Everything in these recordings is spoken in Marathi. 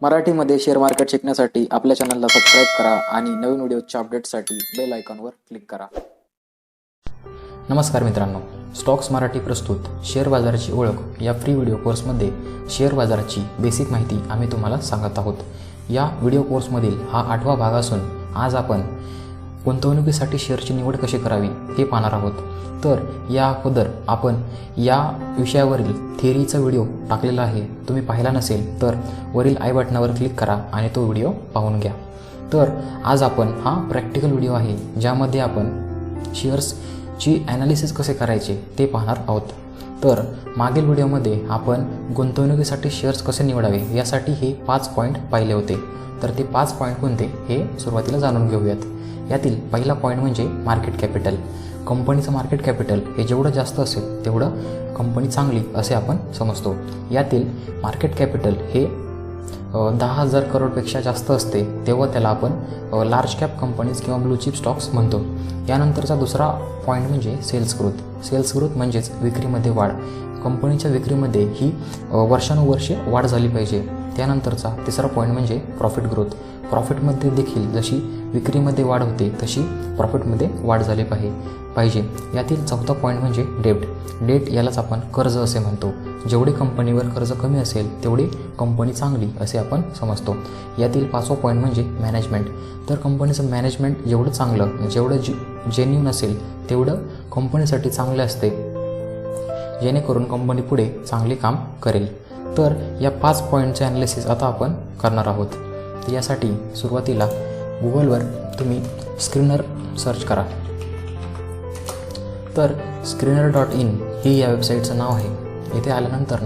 मराठीमध्ये शेअर मार्केट शिकण्यासाठी आपल्या चॅनलला सबस्क्राईब करा आणि नवीन व्हिडिओच्या अपडेटसाठी बेल आयकॉनवर क्लिक करा. नमस्कार मित्रांनो, स्टॉक्स मराठी प्रस्तुत शेअर बाजाराची ओळख या फ्री व्हिडिओ कोर्समध्ये शेअर बाजाराची बेसिक माहिती आम्ही तुम्हाला सांगत आहोत. या व्हिडिओ कोर्समधील हा 8वा भाग असून आज आपण गुंतवणुकीसाठी शेअरची निवड कशी करावी हे पाहणार आहोत. तर या अगोदर आपण या विषयावरील थिअरीचा व्हिडिओ टाकलेला आहे. तुम्ही पाहिला नसेल तर वरील आय बटनावर क्लिक करा आणि तो व्हिडिओ पाहून घ्या. तर आज आपण हा प्रॅक्टिकल व्हिडिओ आहे ज्यामध्ये आपण शेअर्सची ॲनालिसिस कसे करायचे ते पाहणार आहोत. तर मागील व्हिडिओमध्ये आपण गुंतवणुकीसाठी शेअर्स कसे निवडावे यासाठी हे 5 पॉईंट पाहिले होते. तर ते 5 पॉईंट कोणते हे सुरुवातीला जाणून घेऊयात. यातील पहिला पॉईंट म्हणजे मार्केट कॅपिटल. कंपनीचं मार्केट कॅपिटल हे जेवढं जास्त असेल तेवढं कंपनी चांगली असे आपण समजतो. यातील मार्केट कॅपिटल हे 10,000 करोडपेक्षा जास्त असते तेव्हा त्याला आपण लार्ज कॅप कंपनीज किंवा ब्लू चिप स्टॉक्स म्हणतो. यानंतरचा दुसरा पॉईंट म्हणजे सेल्स ग्रोथ. सेल्स ग्रोथ म्हणजेच विक्रीमध्ये वाढ. कंपनीच्या विक्रीमध्ये ही वर्षानुवर्षे वाढ झाली पाहिजे. त्यानंतरचा तिसरा पॉईंट म्हणजे प्रॉफिट ग्रोथ. प्रॉफिटमध्ये देखील जशी विक्रीमध्ये वाढ होते तशी प्रॉफिटमध्ये वाढ झाली पाहिजे. यातील चौथा पॉईंट म्हणजे डेट. डेट यालाच आपण कर्ज असे म्हणतो. जेवढे कंपनीवर कर्ज कमी असेल तेवढी कंपनी चांगली असे आपण समजतो. यातील 5वा पॉईंट म्हणजे मॅनेजमेंट. तर कंपनीचं मॅनेजमेंट जेवढं चांगलं, जेवढं जेन्युइन असेल तेवढं कंपनीसाठी चांगले असते, जेणेकरून कंपनी पुढे चांगले काम करेल. तर या 5 पॉईंटचे ॲनालिसिस आता आपण करणार आहोत. तर यासाठी सुरुवातीला गुगलवर तुम्ही स्क्रीनर सर्च करा. तर screener.in ही या वेबसाईटचं नाव आहे. येथे आल्यानंतर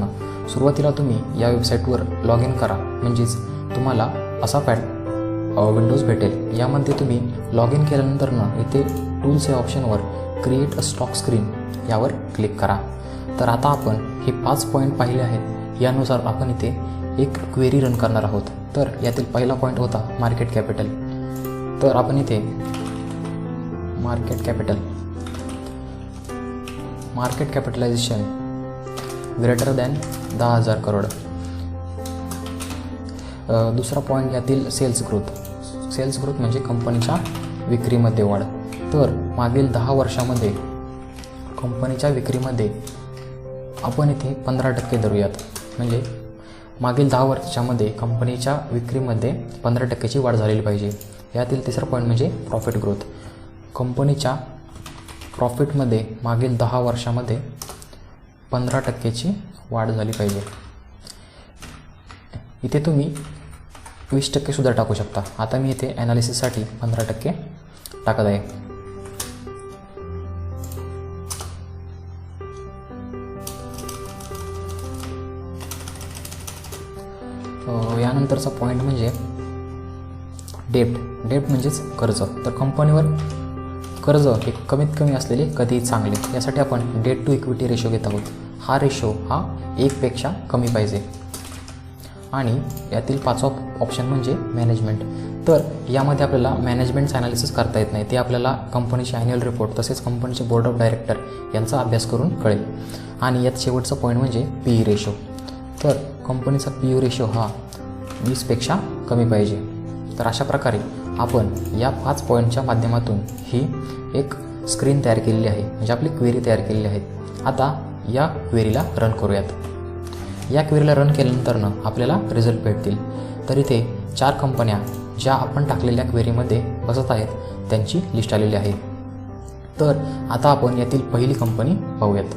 सुरुवातीला तुम्ही या वेबसाईटवर लॉग इन करा. म्हणजेच तुम्हाला असा विंडोज भेटेल. यामध्ये तुम्ही लॉग इन केल्यानंतर इथे टूल्स या ऑप्शनवर क्रिएट अ स्टॉक स्क्रीन यावर क्लिक करा. तर आता आपण हे 5 पॉईंट पाहिले आहेत. यानुसार आपण इथे एक क्वेरी रन करणार आहोत. तर यातील पहिला पॉईंट होता मार्केट कॅपिटल. तर आपण इथे market capitalisation greater than 10,000 crore. दुसरा पॉईंट यातील सेल्स ग्रोथ. सेल्स ग्रोथ म्हणजे कंपनीच्या विक्रीमध्ये वाढ. तर मागील 10 वर्षामध्ये कंपनीच्या विक्रीमध्ये आपण इथे 15% धरूयात. म्हणजे मागील 10 वर्षामध्ये कंपनीच्या विक्रीमध्ये 15%ची वाढ झालेली पाहिजे. यातील तिसरा पॉईंट म्हणजे प्रॉफिट ग्रोथ. कंपनीच्या प्रॉफिटमध्ये मागील 10 वर्षामध्ये 15%ची वाढ झाली पाहिजे. इथे तुम्ही 20% सुद्धा टाकू शकता. आता मी इथे ॲनालिसिससाठी 15% टाकत आहे. यानंतरचा पॉईंट म्हणजे डेट. डेट म्हणजेच कर्ज. तर कंपनीवर कर्ज हे कमीत कमी असलेले कधीही चांगले. यासाठी आपण डेट टू इक्विटी रेशो घेत आहोत. हा रेशो हा 1पेक्षा कमी पाहिजे. आणि यातील 5वा ऑप्शन म्हणजे मॅनेजमेंट. तर यामध्ये आपल्याला मॅनेजमेंटचं ॲनालिसिस करता येत नाही. ते आपल्याला कंपनीचे ॲन्युअल रिपोर्ट तसेच कंपनीचे बोर्ड ऑफ डायरेक्टर यांचा अभ्यास करून कळेल. आणि यात शेवटचा पॉईंट म्हणजे PE रेशो. तर कंपनीचा PE रेशो हा 20पेक्षा कमी पाहिजे. तर अशा प्रकारे आपण या 5 पॉईंटच्या माध्यमातून ही एक स्क्रीन तयार केलेली आहे. म्हणजे आपली क्वेरी तयार केलेली आहे. आता या क्वेरीला रन करूयात. या क्वेरीला रन केल्यानंतर आपल्याला रिझल्ट भेटतील. तर इथे 4 कंपन्या ज्या आपण टाकलेल्या क्वेरीमध्ये बसत आहेत त्यांची लिस्ट आलेली आहे. तर आता आपण यातील पहिली कंपनी पाहूयात.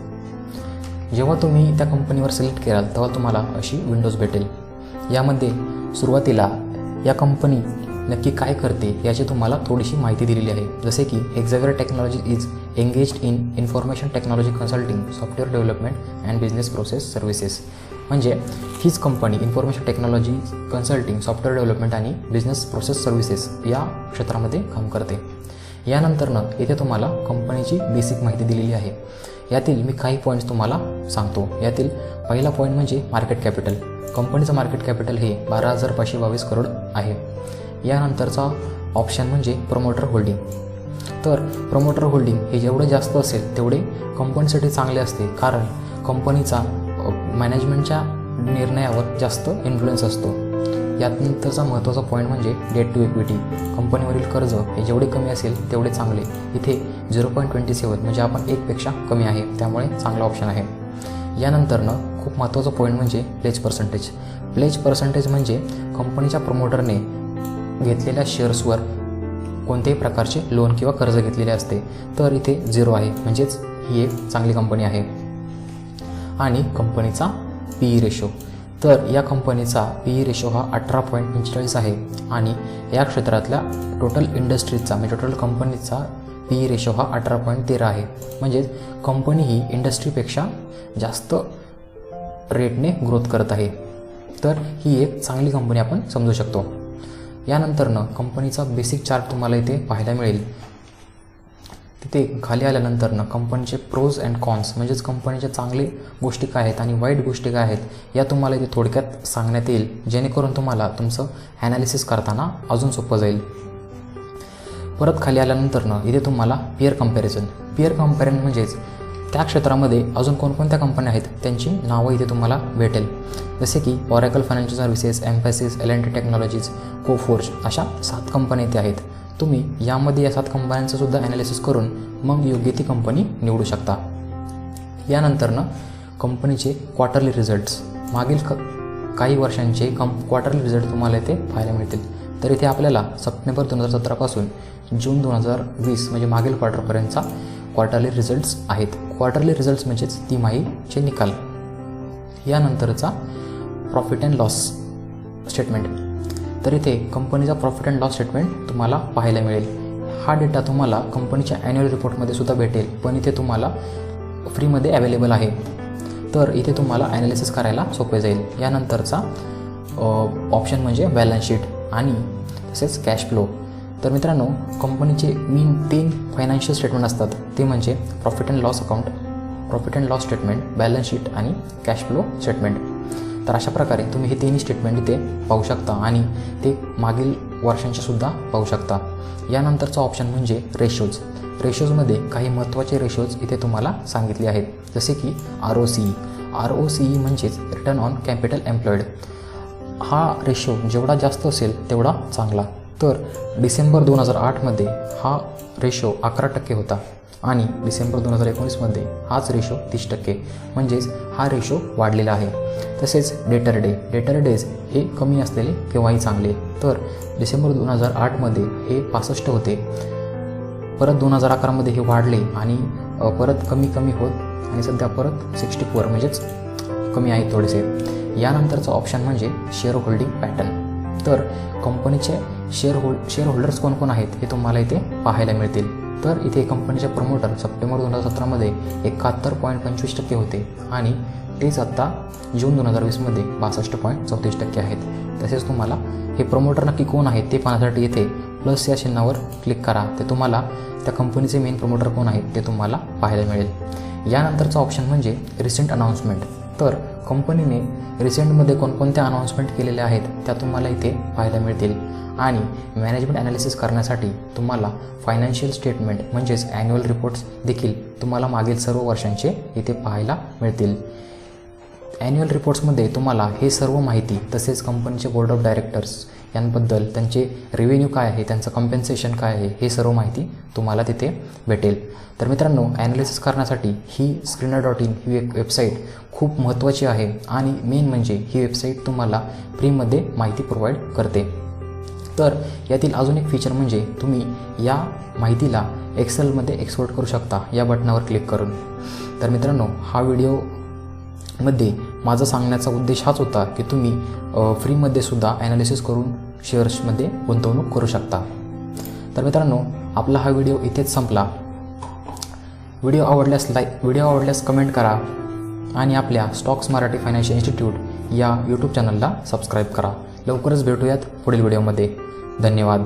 जेव्हा तुम्ही त्या कंपनीवर सिलेक्ट कराल तेव्हा तुम्हाला अशी विंडोज भेटेल. यामध्ये सुरुवातीला या कंपनी नक्की काय करते याची तुम्हाला थोडीशी माहिती दिलेली आहे. जसे की एक्झॅवेअर technology is engaged in information technology consulting, software development and business process services. म्हणजे हीच company information technology consulting, software development आणि बिझनेस प्रोसेस सर्व्हिसेस या क्षेत्रामध्ये काम करते. यानंतर इथे तुम्हाला कंपनीची बेसिक माहिती दिलेली आहे. यातील मी काही पॉईंट्स तुम्हाला सांगतो. यातील पहिला पॉईंट म्हणजे मार्केट कॅपिटल. कंपनीचं मार्केट कॅपिटल हे 12,522 करोड आहे. यानंतरचा ऑप्शन म्हणजे प्रमोटर होल्डिंग. तर प्रमोटर होल्डिंग हे जेवढे जास्त असेल तेवढे कंपनीसाठी चांगले असते. कारण कंपनीचा मॅनेजमेंटच्या निर्णयावर जास्त इन्फ्लुएन्स असतो. यानंतरचा महत्त्वाचा पॉईंट म्हणजे डेट टू इक्विटी. कंपनीवरील कर्ज हे जेवढे कमी असेल तेवढे चांगले. इथे 0.27 म्हणजे आपण 1पेक्षा कमी आहे, त्यामुळे चांगला ऑप्शन आहे. यानंतरनं खूप महत्त्वाचा पॉईंट म्हणजे प्लेज पर्सेंटेज. प्लेज पर्सेंटेज म्हणजे कंपनीच्या प्रमोटरने घेतलेल्या शेअर्सवर कोणत्याही प्रकारचे लोन किंवा कर्ज घेतलेले असते, तर इथे 0 आहे, म्हणजेच ही एक चांगली कंपनी आहे. आणि कंपनीचा PE रेशो, तर या कंपनीचा PE रेशो हा 18.45 आहे आणि या क्षेत्रातल्या टोटल इंडस्ट्रीजचा म्हणजे टोटल कंपनीचा PE रेशो हा 18.13 आहे. म्हणजेच कंपनी ही इंडस्ट्रीपेक्षा जास्त रेटने ग्रोथ करत आहे, तर ही एक चांगली कंपनी आपण समजू शकतो. यानंतरनं कंपनीचा बेसिक चार्ट तुम्हाला इथे पाहायला मिळेल. तिथे खाली आल्यानंतरनं कंपनीचे प्रोज अँड कॉन्स म्हणजेच कंपनीच्या चांगले गोष्टी काय आहेत आणि वाईट गोष्टी काय आहेत या तुम्हाला इथे थोडक्यात सांगण्यात येईल, जेणेकरून तुम्हाला तुमचं ॲनालिसिस करताना अजून सोपं जाईल. परत खाली आल्यानंतरनं इथे तुम्हाला पिअर कंपॅरिझन म्हणजेच त्या क्षेत्रामध्ये अजून कोणकोणत्या कंपन्या आहेत त्यांची नावं इथे तुम्हाला भेटेल. जसे की Oracle financial services, Mphasis, L&T technologies, Coforge अशा 7 कंपन्या इथे आहेत. तुम्ही यामध्ये या 7 कंपन्यांचं सुद्धा ॲनालिसिस करून मग योग्य ती कंपनी निवडू शकता. यानंतरनं कंपनीचे क्वार्टरली रिझल्ट्स, मागील काही वर्षांचे क्वार्टरली रिझल्ट तुम्हाला इथे पाहायला मिळतील. तर इथे आपल्याला सप्टेंबर 2017 पासून जून 2020 म्हणजे मागील क्वार्टरपर्यंतचा क्वार्टरली रिझल्ट्स आहेत. क्वार्टरली रिझल्ट्स म्हणजेच तिमाहीचे निकाल. यानंतरचा प्रॉफिट अँड लॉस स्टेटमेंट, तर इथे कंपनीचा प्रॉफिट अँड लॉस स्टेटमेंट तुम्हाला पाहायला मिळेल. हा डेटा तुम्हाला कंपनीच्या ॲन्युअल रिपोर्टमध्ये सुद्धा भेटेल, पण इथे तुम्हाला फ्रीमध्ये अवेलेबल आहे, तर इथे तुम्हाला ॲनालिसिस करायला सोपे जाईल. यानंतरचा ऑप्शन म्हणजे बॅलन्स शीट आणि तसेच कॅश फ्लो. तर मित्रांनो, कंपनीचे मेन 3 फायनान्शियल स्टेटमेंट असतात, ते म्हणजे profit and loss account, profit and loss statement, balance sheet आणि कॅश फ्लो स्टेटमेंट. तर अशा प्रकारे तुम्ही हे 3 स्टेटमेंट इथे पाहू शकता आणि ते मागील वर्षांचे सुद्धा पाहू शकता. यानंतरचा ऑप्शन म्हणजे रेशोजमध्ये काही महत्त्वाचे रेशोज इथे तुम्हाला सांगितले आहेत, जसे की ROCE म्हणजेच रिटर्न ऑन कॅपिटल एम्प्लॉईड. हा रेशो जेवढा जास्त असेल तेवढा चांगला. तर डिसेंबर 2008मध्ये हा रेशो 11% होता आणि डिसेंबर 2019मध्ये हाच रेशो 30%, म्हणजेच हा रेशो वाढलेला आहे. तसेच डेटर डेज हे कमी असलेले केव्हाही चांगले. तर डिसेंबर 2008मध्ये हे 65 होते, परत 2011मध्ये हे वाढले आणि परत कमी होत आणि सध्या परत 64 म्हणजेच कमी आहेत थोडेसे. यानंतरचा ऑप्शन म्हणजे शेअर होल्डिंग पॅटर्न. तर कंपनीचे शेअर होल्डर्स कोण आहेत हे तुम्हाला इथे पाहायला मिळतील. तर इथे कंपनीचे प्रमोटर सप्टेंबर 2017मध्ये 71.25% होते आणि तेच आत्ता जून 2020मध्ये 62.34% आहेत. तसेच तुम्हाला हे प्रमोटर नक्की कोण आहेत ते पाहण्यासाठी इथे प्लस या चिन्हावर क्लिक करा, ते तुम्हाला त्या कंपनीचे मेन प्रमोटर कोण आहेत ते तुम्हाला पाहायला मिळेल. यानंतरचा ऑप्शन म्हणजे रिसेंट अनाऊन्समेंट. तर कंपनीने रिसेंटमध्ये कोणकोणत्या अनाऊन्समेंट केलेल्या आहेत त्या तुम्हाला इथे पाहायला मिळतील. आणि मॅनेजमेंट ॲनालिसिस करण्यासाठी तुम्हाला फायनान्शियल स्टेटमेंट म्हणजेच ॲन्युअल रिपोर्ट्स देखील तुम्हाला मागील सर्व वर्षांचे इथे पाहायला मिळतील. ॲन्युअल रिपोर्ट्समध्ये तुम्हाला हे सर्व माहिती तसेच कंपनीचे बोर्ड ऑफ डायरेक्टर्स यांबद्दल, त्यांचे रेव्हेन्यू काय आहे, त्यांचं कॉम्पेन्सेशन काय आहे, हे सर्व माहिती तुम्हाला तिथे भेटेल. तर मित्रांनो, ॲनालिसिस करण्यासाठी ही Screener.in ही एक वेबसाईट खूप महत्त्वाची आहे आणि मेन म्हणजे ही वेबसाईट तुम्हाला फ्रीमध्ये माहिती प्रोव्हाइड करते. तर यातील अजून एक फीचर म्हणजे तुम्ही या माहितीला एक्सेलमध्ये एक्सपोर्ट करू शकता या बटनावर क्लिक करून. तर मित्रांनो, हा व्हिडिओमध्ये माझा सांगण्याचा उद्देश हाच होता की तुम्ही फ्रीमध्ये सुद्धा ॲनालिसिस करून शेअर्समध्ये गुंतवणूक करू शकता. तर मित्रांनो, आपला हा व्हिडिओ इथेच संपला. व्हिडिओ आवडल्यास कमेंट करा आणि आपल्या स्टॉक्स मराठी फायनान्शियल इन्स्टिट्यूट या यूट्यूब चॅनलला सबस्क्राईब करा. लवकरच भेटूयात पुढील व्हिडिओमध्ये. धन्यवाद.